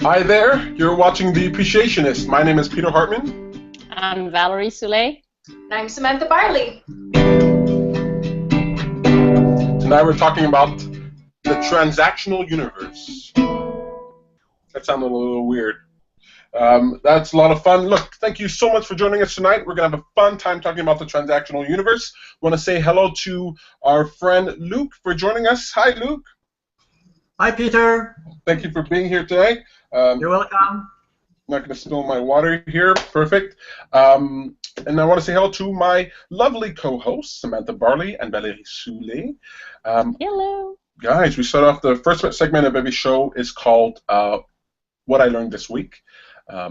Hi there, you're watching The Appreciationist. My name is Peter Hartman. I'm Valerie Soule. And I'm Samantha Barley. Tonight we're talking about the Transactional Universe. That sounded a little weird. That's a lot of fun. Look, thank you so much for joining us tonight. We're going to have a fun time talking about the Transactional Universe. I want to say hello to our friend Luke for joining us. Hi, Luke. Hi, Peter. Thank you for being here today. You're welcome. I'm not going to spill my water here. Perfect. And I want to say hello to my lovely co-hosts, Samantha Barley and Valerie Soule. Hello. Guys, we start off, the first segment of every show is called What I Learned This Week. I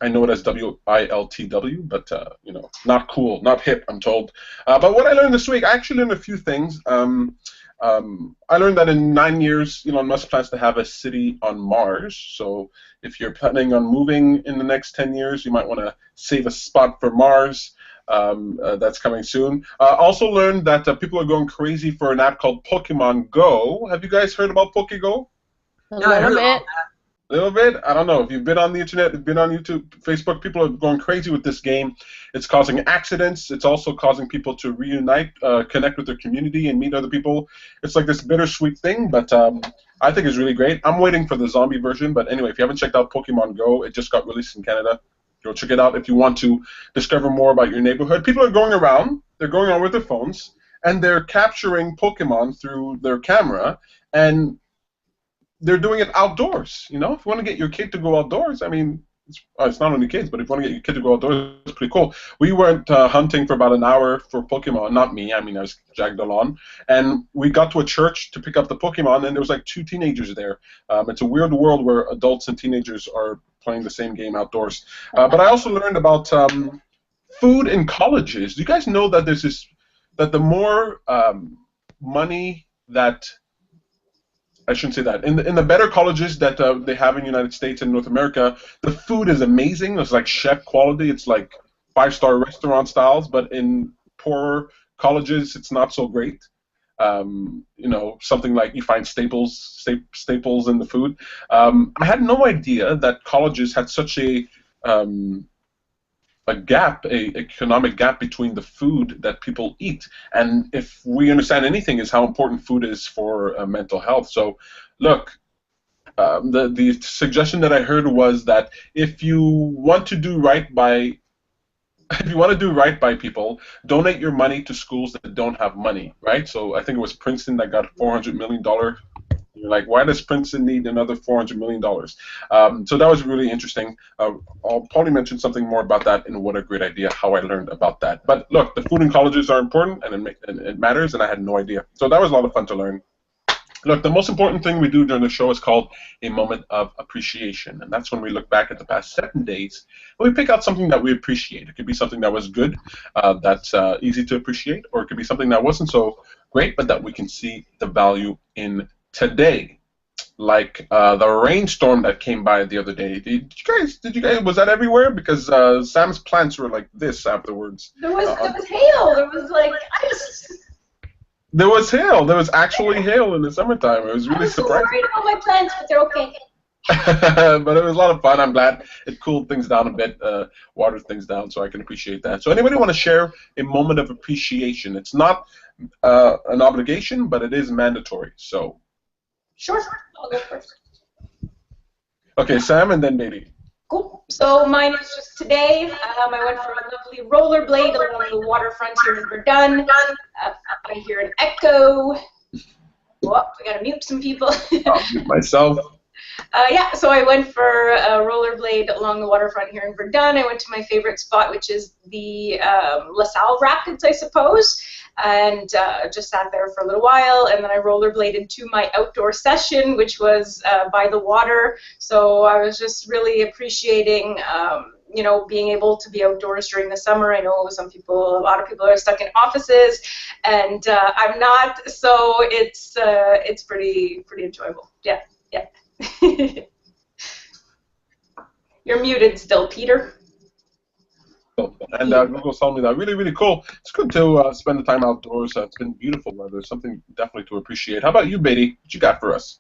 know it as WILTW, but, you know, not cool, not hip, I'm told. But what I learned this week, I actually learned a few things. I learned that in 9 years, Elon Musk plans to have a city on Mars. So if you're planning on moving in the next 10 years, you might want to save a spot for Mars. That's coming soon. Also learned that people are going crazy for an app called Pokemon Go. Have you guys heard about PokeGo? A little bit. A little bit? I don't know. If you've been on the internet, been on YouTube, Facebook, people are going crazy with this game. It's causing accidents. It's also causing people to reunite, connect with their community, and meet other people. It's like this bittersweet thing, but I think it's really great. I'm waiting for the zombie version, but anyway, if you haven't checked out Pokemon Go, it just got released in Canada. Go check it out if you want to discover more about your neighborhood. People are going around. They're going on with their phones, and they're capturing Pokemon through their camera, and they're doing it outdoors. You know, if you want to get your kid to go outdoors, I mean, it's not only kids, but if you want to get your kid to go outdoors, it's pretty cool. We went hunting for about an hour for Pokemon. Not me. I mean, I was dragged along. And we got to a church to pick up the Pokemon, and there was like 2 teenagers there. It's a weird world where adults and teenagers are playing the same game outdoors. But I also learned about food in colleges. Do you guys know that there's this, that the more money that, I shouldn't say that. In the better colleges that they have in the United States and North America, the food is amazing. It's like chef quality. It's like 5-star restaurant styles. But in poorer colleges, it's not so great. You know, something like you find staples in the food. I had no idea that colleges had such a gap, a economic gap between the food that people eat, and if we understand anything, is how important food is for mental health. So, look, the suggestion that I heard was that if you want to do right by people, donate your money to schools that don't have money, right? So I think it was Princeton that got $400 million. You're like, why does Princeton need another $400 million? So that was really interesting. I'll probably mention something more about that in What a Great Idea, how I learned about that. But look, the food in colleges are important, and it matters, and I had no idea. So that was a lot of fun to learn. Look, the most important thing we do during the show is called a moment of appreciation, and that's when we look back at the past 7 days, and we pick out something that we appreciate. It could be something that was good, that's easy to appreciate, or it could be something that wasn't so great, but that we can see the value in today, like the rainstorm that came by the other day. Did you guys, was that everywhere? Because Sam's plants were like this afterwards. There was hail. There was like ice. There was hail. There was actually hail in the summertime. It was really surprising. I'm worried about my plants, but they're okay. But it was a lot of fun. I'm glad it cooled things down a bit, watered things down, so I can appreciate that. So anybody want to share a moment of appreciation? It's not an obligation, but it is mandatory. So. Sure, I'll go first. Okay, Sam, and then Beidi. Cool. So mine is just today. I went for a lovely rollerblade along the waterfront here in Verdun. I hear an echo. Whoop, I gotta mute some people. I'll mute myself. Yeah, so I went for a rollerblade along the waterfront here in Verdun. I went to my favorite spot, which is the La Salle Rapids, I suppose, and just sat there for a little while, and then I rollerbladed to my outdoor session, which was by the water. So I was just really appreciating, you know, being able to be outdoors during the summer. I know a lot of people are stuck in offices, and I'm not, so it's pretty enjoyable. Yeah. You're muted still, Peter. And Google's telling me that really, really cool. It's good to spend the time outdoors. It's been beautiful weather. Something definitely to appreciate. How about you, Beidi? What you got for us?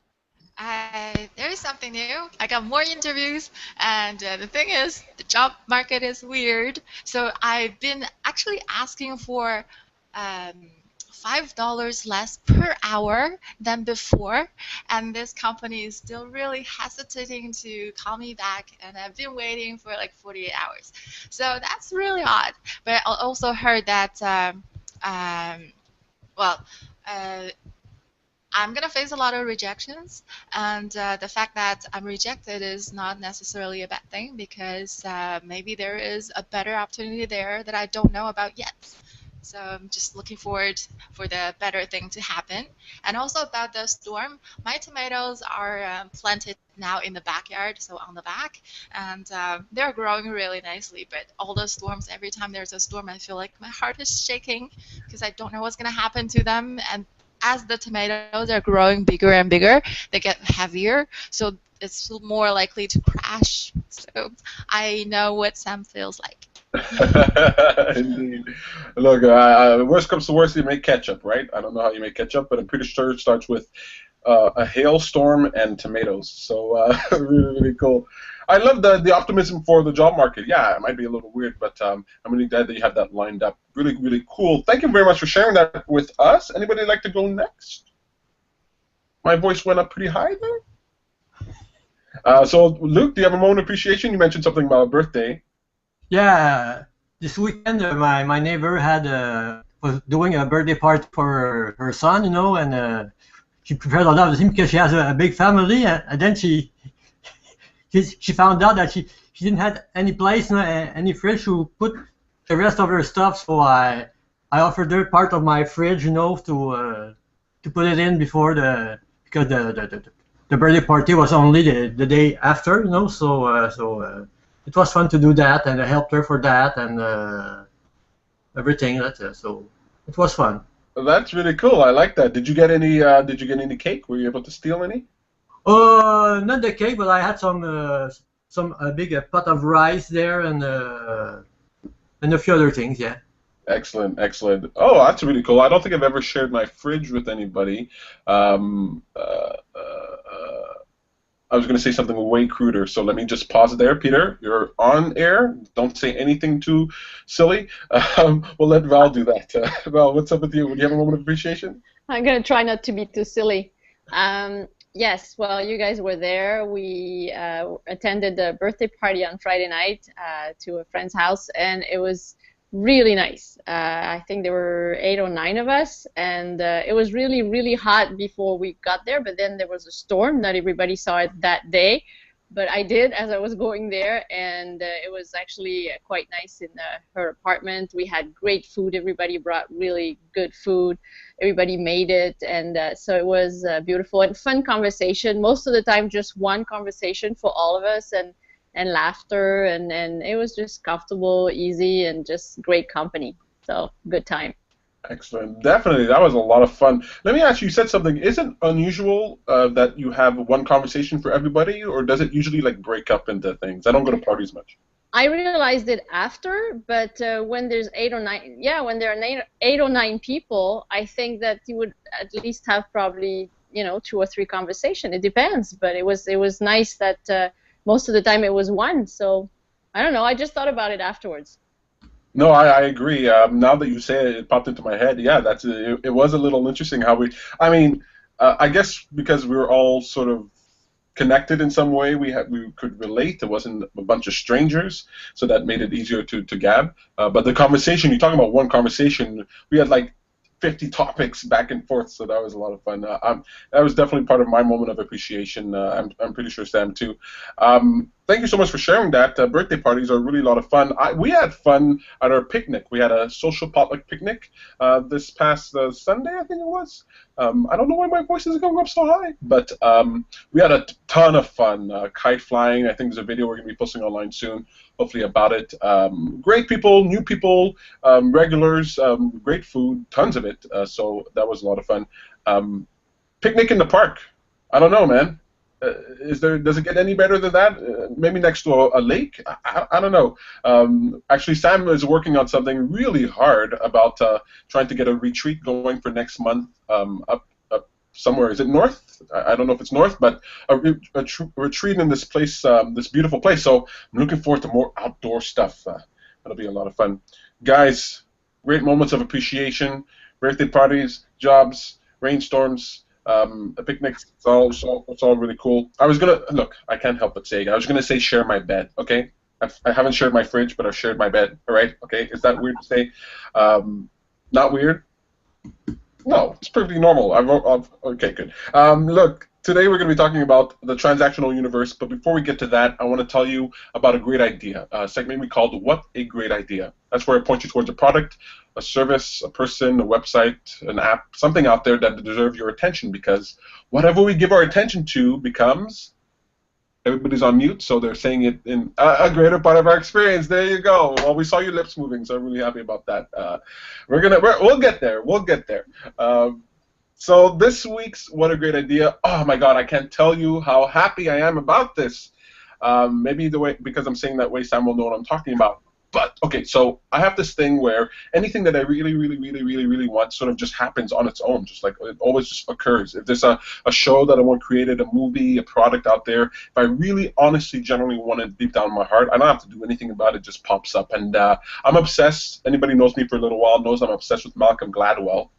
There's something new. I got more interviews, and the thing is, the job market is weird. So I've been actually asking for $5 less per hour than before, and this company is still really hesitating to call me back, and I've been waiting for like 48 hours. So that's really odd. But I also heard that, well, I'm going to face a lot of rejections, and the fact that I'm rejected is not necessarily a bad thing, because maybe there is a better opportunity there that I don't know about yet. So I'm just looking forward for the better thing to happen. And also about the storm, my tomatoes are planted now in the backyard, so on the back, and they're growing really nicely. But all the storms, every time there's a storm, I feel like my heart is shaking because I don't know what's going to happen to them. And as the tomatoes are growing bigger and bigger, they get heavier, so it's more likely to crash. So I know what Sam feels like. Indeed. Look, worst comes to worst, you make ketchup, right? I don't know how you make ketchup, but I'm pretty sure it starts with a hailstorm and tomatoes. So really, really cool. I love the optimism for the job market. Yeah, it might be a little weird, but I'm really glad that you have that lined up. Really, really cool. Thank you very much for sharing that with us. Anybody like to go next? My voice went up pretty high there. So, Luke, do you have a moment of appreciation? You mentioned something about a birthday. Yeah, this weekend my neighbor was doing a birthday party for her son, you know, and she prepared a lot of things because she has a big family, and then she found out that she didn't have any place, any fridge to put the rest of her stuff. So I offered her part of my fridge, you know, to put it in before because the birthday party was only the day after, you know. So it was fun to do that, and I helped her for that and everything. So it was fun. That's really cool. I like that. Did you get any? Did you get any cake? Were you able to steal any? Not the cake, but I had some big pot of rice there and a few other things. Yeah. Excellent, excellent. Oh, that's really cool. I don't think I've ever shared my fridge with anybody. I was going to say something way cruder, so let me just pause there. Peter, you're on air. Don't say anything too silly. We'll let Val do that. Val, what's up with you? Would you have a moment of appreciation? I'm going to try not to be too silly. Yes, well, you guys were there. We attended the birthday party on Friday night to a friend's house, and it was really nice. I think there were 8 or 9 of us, and it was really, really hot before we got there, but then there was a storm. Not everybody saw it that day, but I did as I was going there, and it was actually quite nice in her apartment. We had great food. Everybody brought really good food. Everybody made it, and so it was beautiful and fun conversation. Most of the time, just one conversation for all of us, and laughter, and it was just comfortable, easy, and just great company. So good time. Excellent. Definitely. That was a lot of fun. Let me ask you, you said something. Is it unusual that you have one conversation for everybody, or does it usually like break up into things? I don't go to parties much. I realized it after, but when there's 8 or 9, yeah, when there are 8 or 9 people, I think that you would at least have probably, 2 or 3 conversations. It depends, but it was nice that most of the time it was one. So I don't know. I just thought about it afterwards. No, I agree. Now that you say it, it popped into my head. Yeah, it was a little interesting how I guess because we were all sort of connected in some way, we could relate. It wasn't a bunch of strangers, so that made it easier to gab. But the conversation, you're talking about one conversation, we had like 50 topics back and forth, so that was a lot of fun. That was definitely part of my moment of appreciation. I'm pretty sure Sam too. Thank you so much for sharing that. Birthday parties are really a lot of fun. We had fun at our picnic. We had a social potluck picnic this past Sunday, I think it was. I don't know why my voice isn't going up so high, but we had a ton of fun. Kite flying. I think there's a video we're going to be posting online soon, hopefully, about it. Great people, new people, regulars, great food, tons of it. So that was a lot of fun. Picnic in the park. I don't know, man. Does it get any better than that? Maybe next to a lake? I don't know. Actually, Sam is working on something really hard about trying to get a retreat going for next month up somewhere. Is it north? I don't know if it's north, but a retreat in this place, this beautiful place. So I'm looking forward to more outdoor stuff. That'll be a lot of fun. Guys, great moments of appreciation, birthday parties, jobs, rainstorms, picnics. It's all really cool. I was gonna look. I can't help but say. I was gonna say share my bed. Okay, I haven't shared my fridge, but I've shared my bed. All right. Okay, is that weird to say? Not weird. No, it's perfectly normal. Okay, good. Look, today we're going to be talking about the transactional universe, but before we get to that, I want to tell you about a great idea, a segment we called What a Great Idea. That's where I point you towards a product, a service, a person, a website, an app, something out there that deserves your attention, because whatever we give our attention to becomes... Everybody's on mute, so they're saying it in a greater part of our experience. There you go. Well, we saw your lips moving, so I'm really happy about that. We'll get there. We'll get there. So this week's What a Great Idea. Oh my God, I can't tell you how happy I am about this. Maybe because I'm saying that way, Sam will know what I'm talking about. But okay, so I have this thing where anything that I really want sort of just happens on its own, just like it always just occurs. If there's a show that I want created, a movie, a product out there, if I really honestly generally want it deep down in my heart, I don't have to do anything about it, it just pops up. And I'm obsessed. Anybody knows me for a little while knows I'm obsessed with Malcolm Gladwell.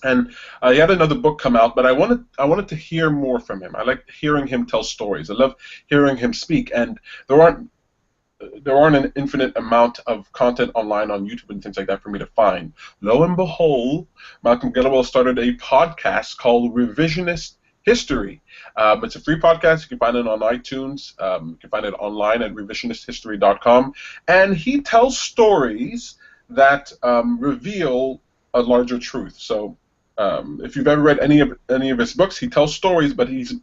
And he had another book come out, but I wanted to hear more from him. I like hearing him tell stories. I love hearing him speak, and there aren't an infinite amount of content online on YouTube and things like that for me to find. Lo and behold, Malcolm Gladwell started a podcast called Revisionist History. It's a free podcast. You can find it on iTunes. You can find it online at revisionisthistory.com. And he tells stories that reveal a larger truth. So if you've ever read any of his books, he tells stories, but he's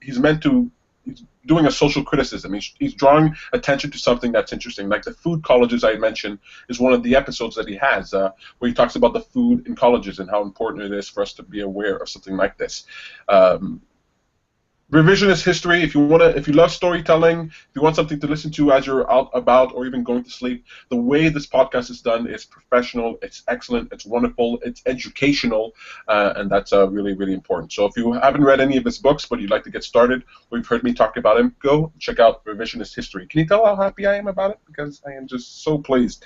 doing a social criticism. He's drawing attention to something that's interesting. Like the food colleges I mentioned is one of the episodes that he has where he talks about the food in colleges and how important it is for us to be aware of something like this. Revisionist history, if you love storytelling, if you want something to listen to as you're out about or even going to sleep, the way this podcast is done is professional, it's excellent, it's wonderful, it's educational, and that's really, really important. So if you haven't read any of his books but you'd like to get started, or you've heard me talk about him, go check out Revisionist History. Can you tell how happy I am about it? Because I am just so pleased.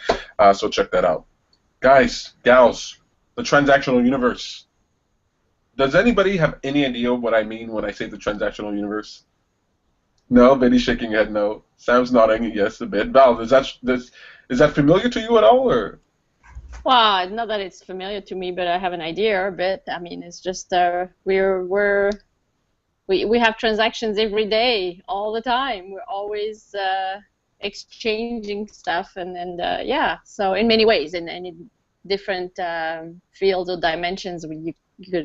So check that out. Guys, gals, the transactional universe. Does anybody have any idea what I mean when I say the transactional universe? No? Beidi's shaking her head no. Sam's nodding yes a bit. Val, is that familiar to you at all? Or? Well, not that it's familiar to me, but I have an idea a bit. I mean, it's just we have transactions every day, all the time. We're always exchanging stuff, and yeah. So in many ways, in different fields or dimensions,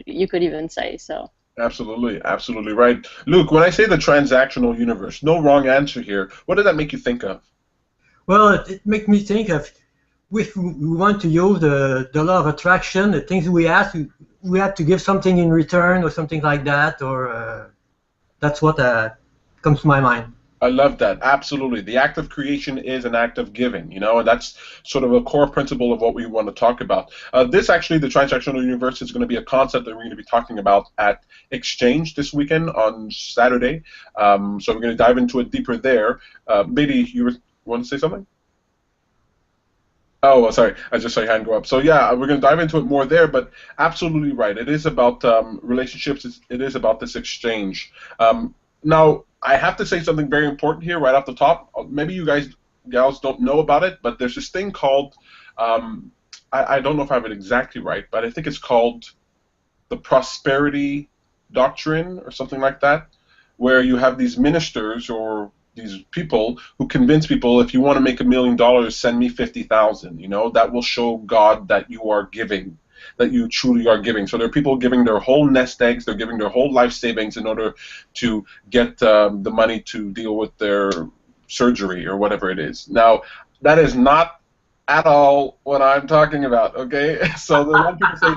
you could even say so. Absolutely, absolutely right. Luke, when I say the transactional universe, no wrong answer here. What does that make you think of? Well, it makes me think of if we want to use the law of attraction, the things we ask, we have to give something in return or something like that, or that's what comes to my mind. I love that. Absolutely. The act of creation is an act of giving, and that's sort of a core principle of what we want to talk about. This actually, the transactional universe, is going to be a concept that we're going to be talking about at Exchange this weekend on Saturday. So we're going to dive into it deeper there. Beidi, you want to say something? Oh, sorry. I just saw your hand go up. So yeah, we're going to dive into it more there, but absolutely right. It is about relationships. It is about this exchange. Now, I have to say something very important here right off the top. Maybe you gals don't know about it, but there's this thing called, I don't know if I have it exactly right, but I think it's called the prosperity doctrine or something like that, where you have these ministers or these people who convince people, if you want to make $1 million, send me 50,000. That will show God that you are giving, that you truly are giving. So there are people giving their whole nest eggs, they're giving their whole life savings in order to get the money to deal with their surgery or whatever it is. Now, that is not at all what I'm talking about, okay? So the one people say,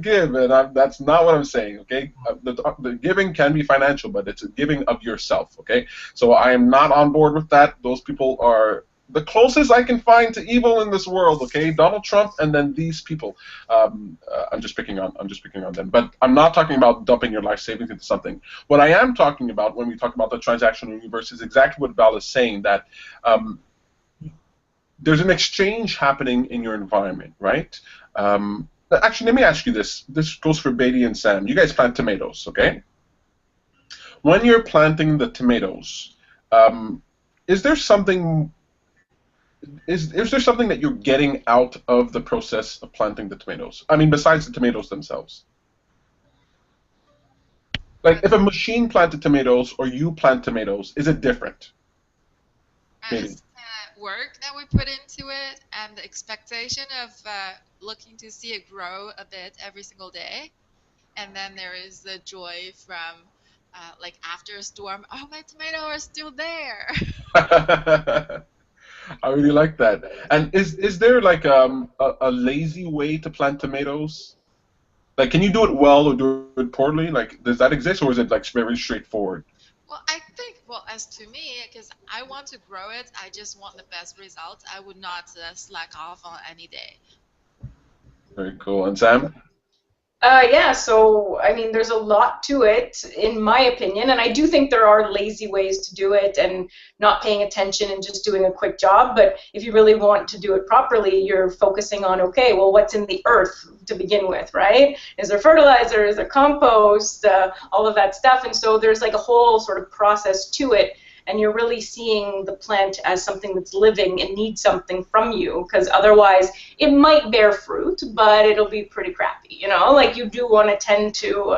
give, and that's not what I'm saying, okay? The giving can be financial, but it's a giving of yourself, okay? So I am not on board with that. Those people are the closest I can find to evil in this world. Okay, Donald Trump, and then these people. I'm just picking on them. But I'm not talking about dumping your life savings into something. What I am talking about when we talk about the transactional universe is exactly what Val is saying. That there's an exchange happening in your environment, right? Actually, let me ask you this. This goes for Beidi and Sam. You guys plant tomatoes, okay? When you're planting the tomatoes, is there something that you're getting out of the process of planting the tomatoes? I mean, besides the tomatoes themselves. Like, if a machine planted tomatoes or you plant tomatoes, is it different? Maybe. Work that we put into it and the expectation of looking to see it grow a bit every single day, and then there is the joy from like after a storm, oh, my tomato are still there. I really like that. And is there like a lazy way to plant tomatoes? Like, can you do it well or do it poorly? Like, does that exist, or is it like very straightforward? Well, I think, well, as to me, because I want to grow it, I just want the best results. I would not slack off on any day. Very cool. And Sam? Yeah, so, I mean, there's a lot to it, in my opinion, and I do think there are lazy ways to do it and not paying attention and just doing a quick job, but if you really want to do it properly, you're focusing on, okay, well, what's in the earth to begin with, right? Is there fertilizer, is there compost, all of that stuff, and so there's like a whole sort of process to it, and you're really seeing the plant as something that's living and needs something from you, because otherwise it might bear fruit, but it'll be pretty crappy, you know? Like, you do want to tend to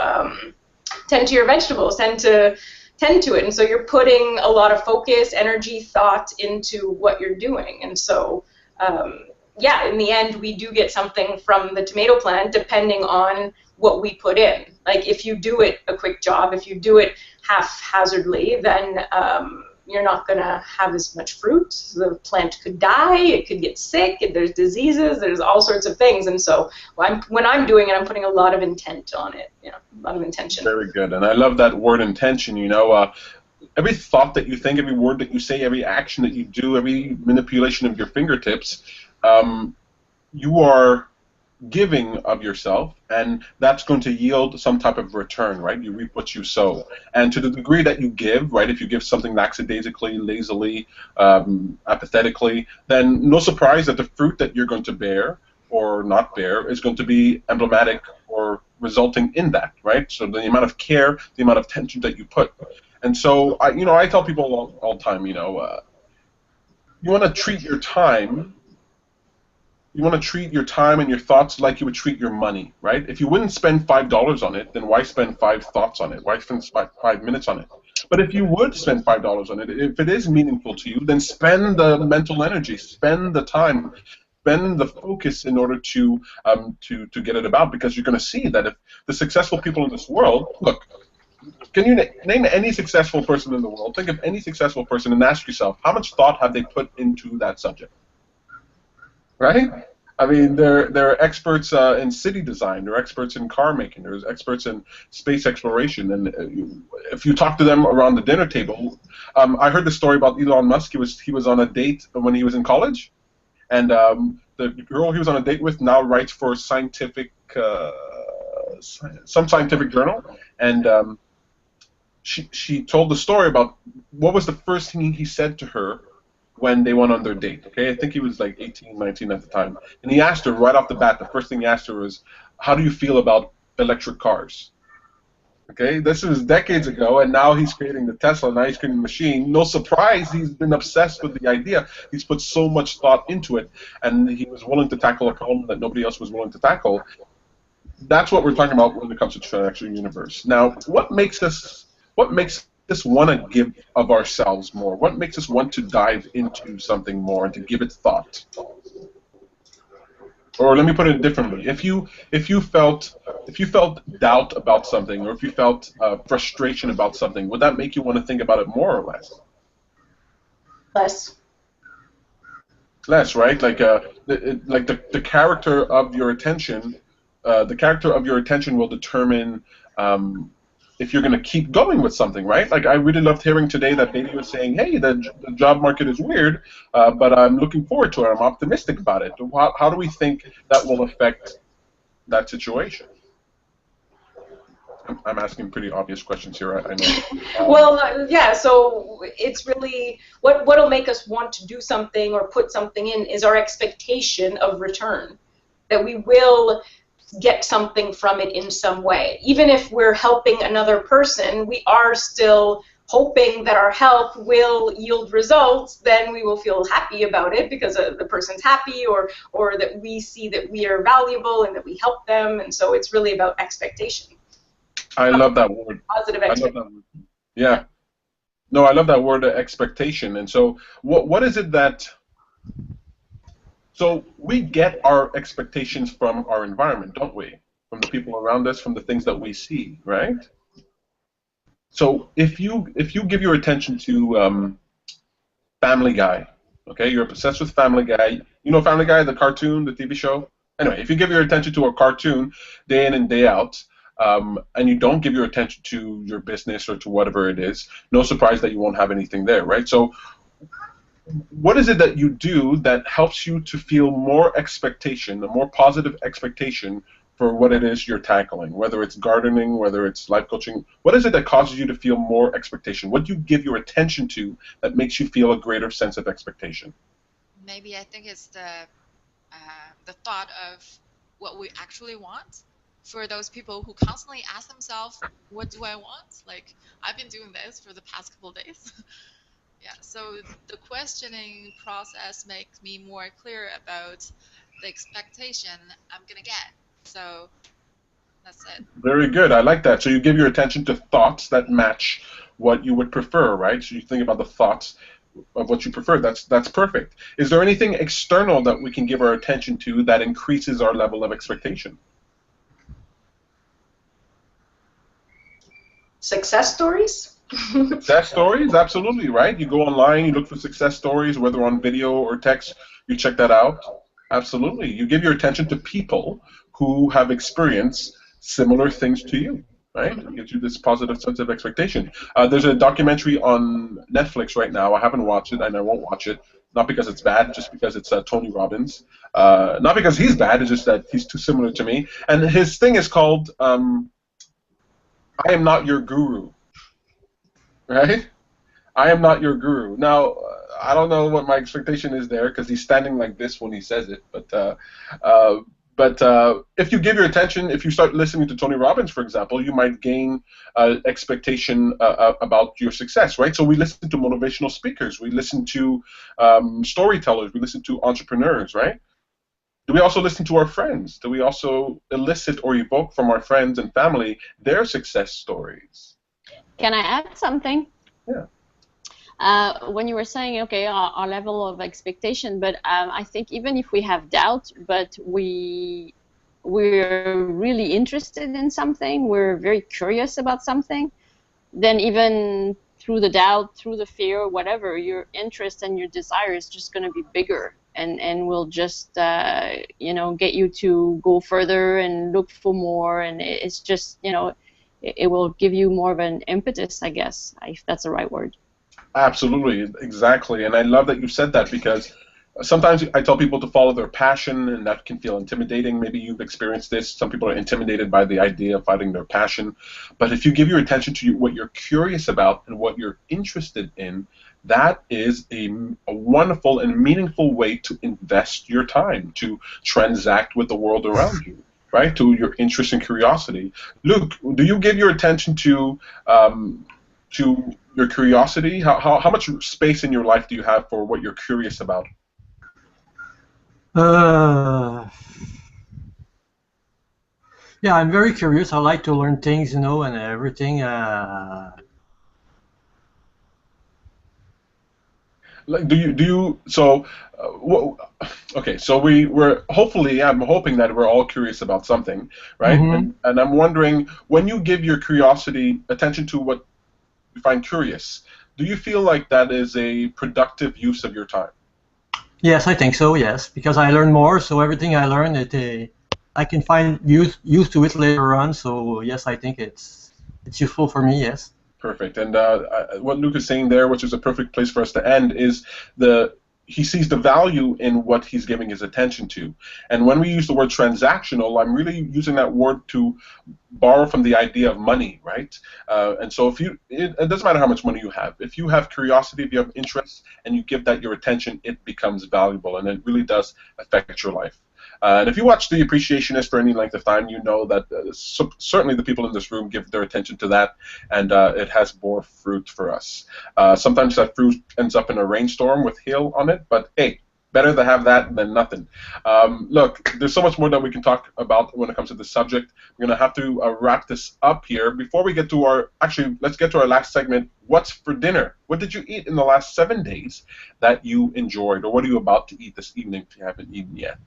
your vegetables, tend to it, and so you're putting a lot of focus, energy, thought into what you're doing, and so yeah, in the end, we do get something from the tomato plant depending on what we put in. Like, if you do it a quick job, if you do it haphazardly, then you're not going to have as much fruit. The plant could die, it could get sick, there's diseases, there's all sorts of things. And so when I'm doing it, I'm putting a lot of intent on it, you know, a lot of intention. Very good. And I love that word intention, you know. Every thought that you think, every word that you say, every action that you do, every manipulation of your fingertips, you are giving of yourself, and that's going to yield some type of return, right? You reap what you sow. And to the degree that you give, right, if you give something lackadaisically, lazily, apathetically, then no surprise that the fruit that you're going to bear or not bear is going to be emblematic or resulting in that, right? So the amount of care, the amount of attention that you put. And so, I tell people all the time, you want to treat your time. You want to treat your time and your thoughts like you would treat your money, right? If you wouldn't spend $5 on it, then why spend 5 thoughts on it? Why spend 5 minutes on it? But if you would spend $5 on it, if it is meaningful to you, then spend the mental energy, spend the time, spend the focus in order to get it about, because you're going to see that if the successful people in this world, look, can you name any successful person in the world? Think of any successful person and ask yourself, how much thought have they put into that subject? Right? I mean, they're experts in city design. They're experts in car making. They're experts in space exploration. And if you talk to them around the dinner table, I heard the story about Elon Musk. He was on a date when he was in college, and the girl he was on a date with now writes for some scientific journal, and she told the story about what was the first thing he said to her when they went on their date, okay? I think he was like 18, 19 at the time. And he asked her right off the bat, the first thing he asked her was, how do you feel about electric cars? Okay, this was decades ago, and now he's creating the Tesla, now he's creating the machine. No surprise, he's been obsessed with the idea. He's put so much thought into it, and he was willing to tackle a problem that nobody else was willing to tackle. That's what we're talking about when it comes to Transactional Universe. Now, what makes us want to give of ourselves more? What makes us want to dive into something more and to give it thought? Or let me put it differently: if you felt doubt about something, or if you felt frustration about something, would that make you want to think about it more or less? Less. Less, right? Like the character of your attention, will determine if you're going to keep going with something, right? Like, I really loved hearing today that Beidi was saying, hey, the job market is weird, but I'm looking forward to it. I'm optimistic about it. How do we think that will affect that situation? I'm asking pretty obvious questions here, I know. Well, yeah, so it's really, what'll make us want to do something or put something in is our expectation of return, that we will get something from it in some way. Even if we're helping another person, we are still hoping that our help will yield results. Then we will feel happy about it because the person's happy, or that we see that we are valuable and that we help them. And so it's really about expectation. I love that word. Positive I expectation. love that word. Yeah. No, I love that word, expectation. And so what is it that... So we get our expectations from our environment, don't we? From the people around us, from the things that we see, right? So if you give your attention to Family Guy, okay, you're obsessed with Family Guy. You know Family Guy, the cartoon, the TV show? Anyway, if you give your attention to a cartoon day in and day out, and you don't give your attention to your business or to whatever it is, no surprise that you won't have anything there, right? So what is it that you do that helps you to feel more expectation, a more positive expectation for what it is you're tackling, whether it's gardening, whether it's life coaching? What is it that causes you to feel more expectation? What do you give your attention to that makes you feel a greater sense of expectation? Maybe I think it's the thought of what we actually want. For those people who constantly ask themselves, what do I want? Like, I've been doing this for the past couple of days. Yeah, so the questioning process makes me more clear about the expectation I'm going to get. So that's it. Very good. I like that. So you give your attention to thoughts that match what you would prefer, right? So you think about the thoughts of what you prefer. That's perfect. Is there anything external that we can give our attention to that increases our level of expectation? Success stories? Success stories, absolutely, right? You go online, you look for success stories, whether on video or text, you check that out. Absolutely. You give your attention to people who have experienced similar things to you, right? It gives you this positive sense of expectation. There's a documentary on Netflix right now. I haven't watched it, and I won't watch it. Not because it's bad, just because it's Tony Robbins. Not because he's bad, it's just that he's too similar to me. And his thing is called I Am Not Your Guru. Right? I am not your guru. Now, I don't know what my expectation is there because he's standing like this when he says it. But if you give your attention, if you start listening to Tony Robbins, for example, you might gain expectation about your success, right? So we listen to motivational speakers. We listen to storytellers. We listen to entrepreneurs, right? Do we also listen to our friends? Do we also elicit or evoke from our friends and family their success stories? Can I add something? Yeah. When you were saying, okay, our level of expectation, but I think even if we have doubt, but we're really interested in something, we're very curious about something, then even through the doubt, through the fear, whatever, your interest and your desire is just going to be bigger, and will just you know, get you to go further and look for more, and it's just, you know, it will give you more of an impetus, I guess, if that's the right word. Absolutely, exactly. And I love that you said that, because sometimes I tell people to follow their passion, and that can feel intimidating. Maybe you've experienced this. Some people are intimidated by the idea of finding their passion. But if you give your attention to what you're curious about and what you're interested in, that is a wonderful and meaningful way to invest your time, to transact with the world around you. Right, to your interest and curiosity. Luke, do you give your attention to your curiosity? How much space in your life do you have for what you're curious about? Yeah, I'm very curious. I like to learn things, you know, and everything. Like, do you so? Okay, so we're hopefully, I'm hoping that we're all curious about something, right? Mm-hmm. And I'm wondering, when you give your curiosity attention to what you find curious, do you feel like that is a productive use of your time? Yes, I think so. Yes, because I learn more, so everything I learn, I can find use to it later on. So yes, I think it's it's useful for me. Yes. Perfect. And what Luke is saying there, which is a perfect place for us to end, is he sees the value in what he's giving his attention to. And when we use the word transactional, I'm really using that word to borrow from the idea of money, right? And so it doesn't matter how much money you have. If you have curiosity, if you have interest, and you give that your attention, it becomes valuable, and it really does affect your life. And if you watch The Appreciationist for any length of time, you know that certainly the people in this room give their attention to that, and it has bore fruit for us. Sometimes that fruit ends up in a rainstorm with hail on it, but hey, better to have that than nothing. Look, there's so much more that we can talk about when it comes to this subject. We're going to have to wrap this up here. Before we get to let's get to our last segment. What's for dinner? What did you eat in the last 7 days that you enjoyed, or what are you about to eat this evening if you haven't eaten yet?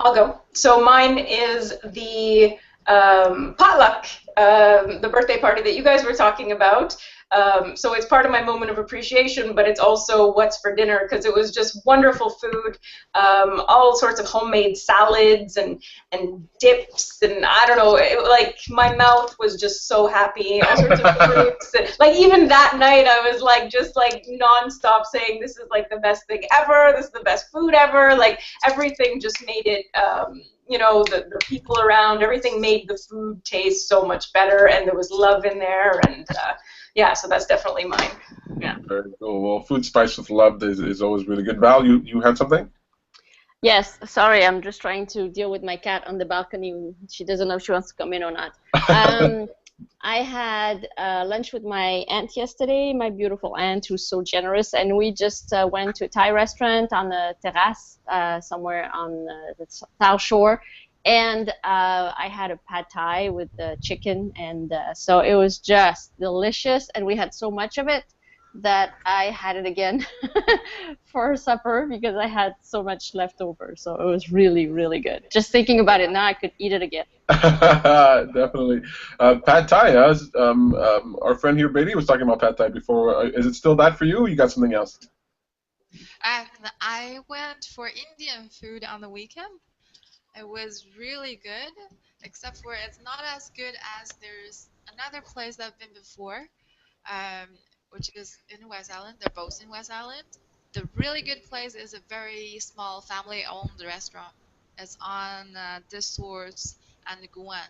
I'll go. So mine is the potluck, the birthday party that you guys were talking about. So it's part of my moment of appreciation, but it's also what's for dinner, because it was just wonderful food, all sorts of homemade salads and dips, and I don't know, like my mouth was just so happy, all sorts of fruits. And, like even that night I was like just like nonstop saying this is like the best thing ever, this is the best food ever, like everything just made it, you know, the people around, everything made the food taste so much better, and there was love in there, and yeah, so that's definitely mine. Yeah. Very cool. Well, food spiced with love is always really good. Val, you had something? Yes, sorry, I'm just trying to deal with my cat on the balcony. She doesn't know if she wants to come in or not. I had lunch with my aunt yesterday, my beautiful aunt who's so generous, and we just went to a Thai restaurant on the terrace somewhere on the South Shore, and I had a pad thai with the chicken, and so it was just delicious, and we had so much of it that I had it again for supper because I had so much left over. So it was really, really good. Just thinking about it now, I could eat it again. Definitely. Pad Thai, our friend here, Beidi, was talking about Pad Thai before. Is it still that for you, or you got something else? I went for Indian food on the weekend. It was really good, except for it's not as good as there's another place that I've been before, which is in West Island. They're both in West Island. The really good place is a very small family-owned restaurant. It's on Dissource and Guan.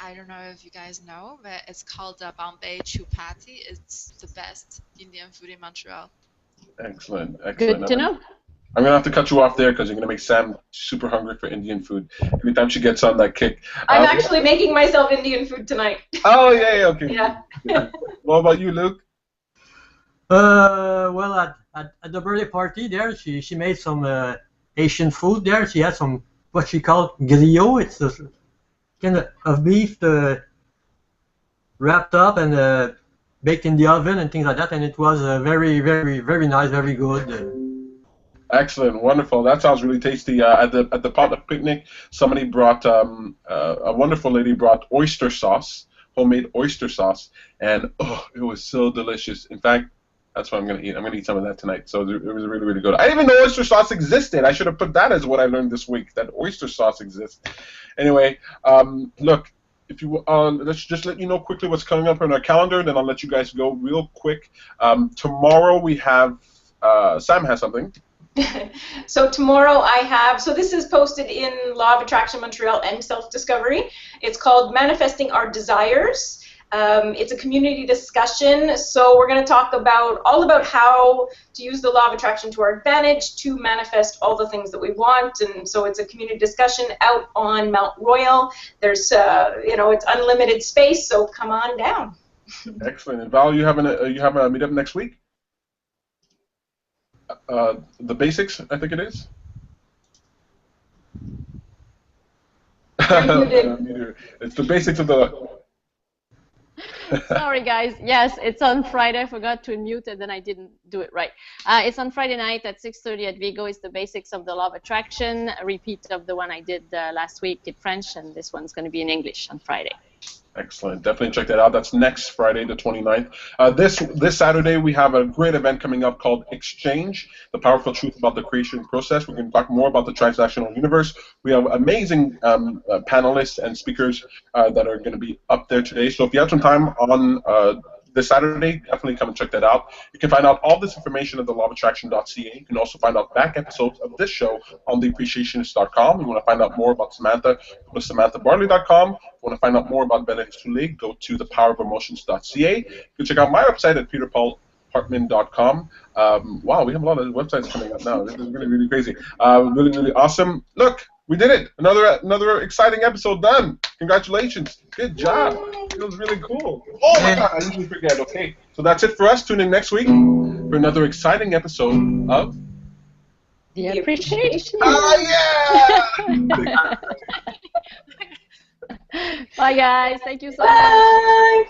I don't know if you guys know, but it's called Bombay Chupati. It's the best Indian food in Montreal. Excellent, excellent. Good to know. I'm going to have to cut you off there because you're going to make Sam super hungry for Indian food anytime she gets on that kick. I'm actually making myself Indian food tonight. Oh, yeah, okay. Yeah. What about you, Luke? Well, at the birthday party there, she made some Asian food there. She had some, what she called griot. It's a kind of beef wrapped up and baked in the oven and things like that, and it was very, very, very nice, very good. Excellent, wonderful. That sounds really tasty. At the potluck picnic, somebody brought a wonderful lady brought oyster sauce, homemade oyster sauce, and oh, it was so delicious. In fact, that's what I'm gonna eat. I'm gonna eat some of that tonight. So it was really, really good. I didn't even know oyster sauce existed. I should have put that as what I learned this week, that oyster sauce exists. Anyway, look. If you let's just let you know quickly what's coming up on our calendar, then I'll let you guys go real quick. Tomorrow we have Sam has something. So tomorrow I have, so this is posted in Law of Attraction Montreal and Self-Discovery. It's called Manifesting Our Desires. It's a community discussion, so we're going to talk all about how to use the Law of Attraction to our advantage to manifest all the things that we want. And so it's a community discussion out on Mount Royal. There's, it's unlimited space, so come on down. Excellent. And Val, you have a meetup next week? The basics, I think it is. It's the basics of the. Sorry, guys. Yes, it's on Friday. I forgot to mute it, then I didn't do it right. It's on Friday night at 6:30 at Vigo. It's the basics of the Law of Attraction, a repeat of the one I did last week in French, and this one's going to be in English on Friday. Excellent. Definitely check that out. That's next Friday, the 29th. This Saturday, we have a great event coming up called Exchange, the powerful truth about the creation process. We're going to talk more about the transactional universe. We have amazing panelists and speakers that are going to be up there today. So if you have some time on this Saturday, definitely come and check that out. You can find out all this information at thelawofattraction.ca. You can also find out back episodes of this show on theappreciationist.com. You want to find out more about Samantha, go to samanthabarley.com. If you want to find out more about Valerie Soule, go to thepowerofemotions.ca. You can check out my website at peterpaulhartman.com. Wow, we have a lot of websites coming up now. This is really, really crazy. Really, really awesome. Look, we did it. Another exciting episode done. Congratulations. Good job. It was really cool. Oh my God, I usually forget. Okay, so that's it for us. Tune in next week for another exciting episode of The Appreciation. Oh yeah! Bye guys. Thank you so much. Bye.